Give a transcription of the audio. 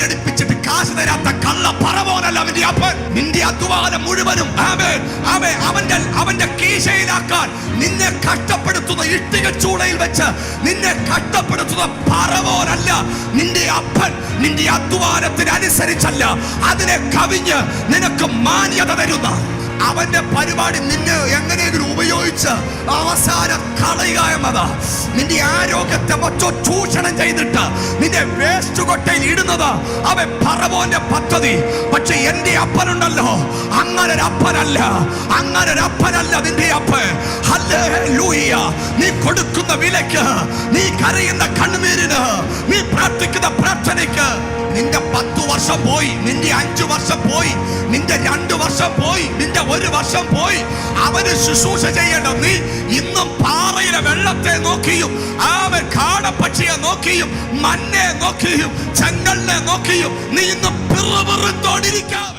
സംഘടിപ്പിച്ചിട്ട് കാശ് തരാത്ത കള്ള പറവോനല്ല നിന്റെ അപ്പൻ. നിന്റെ അധ്വാനം മുഴുവനും അവന്റെ കീശയിലാക്കാൻ നിന്നെ കഷ്ടപ്പെടുത്തുന്ന ഇഷ്ടിക ചൂളയിൽ വെച്ച് നിന്നെ കഷ്ടപ്പെടുത്തുന്ന പറവോനല്ല നിന്റെ അപ്പൻ. നിന്റെ അധ്വാനത്തിന് അനുസരിച്ചല്ല, അതിനെ കവിഞ്ഞ് നിനക്ക് മാന്യത തരുന്ന അവന്റെ പരിപാടി നിന്നെ എങ്ങനെയെങ്കിലും ഉപയോഗിച്ച് അവസാനം കളയുക എന്നതാ. നിന്റെ ആരോഗ്യത്തെ മറ്റോ ചൂഷണം ചെയ്തിട്ട് നിന്റെ വേസ്റ്റ് കൊട്ടയിൽ ഇടുന്നത് അവൻ പറവോന്റെ പദ്ധതി. പക്ഷെ എന്റെ അപ്പനുണ്ടല്ലോ, അങ്ങനൊരപ്പനല്ല നിന്റെ അപ്പൻ. ഹല്ലേലൂയ. നീ കൊടുക്കുന്ന വിലക്ക്, നീ കരയുന്ന കണ്ണുനീരിന്, നീ പ്രാർത്ഥിക്കുന്ന പ്രാർത്ഥനയ്ക്ക് നിന്റെ 10 വർഷം പോയി, നിന്റെ 5 വർഷം പോയി, നിന്റെ 2 വർഷം പോയി, നിന്റെ 1 വർഷം പോയി. അവന് ശുശ്രൂഷ ചെയ്യേണ്ട നീ ഇന്നും പാറയിലെ വെള്ളത്തെ നോക്കിയും അവൻ കാടപ്പക്ഷിയെ നോക്കിയും മണ്ണെ നോക്കിയും ചെങ്കലിനെ നോക്കിയും നീ ഇന്നും പിറുപിറുത്തോണ്ടിരിക്കാം.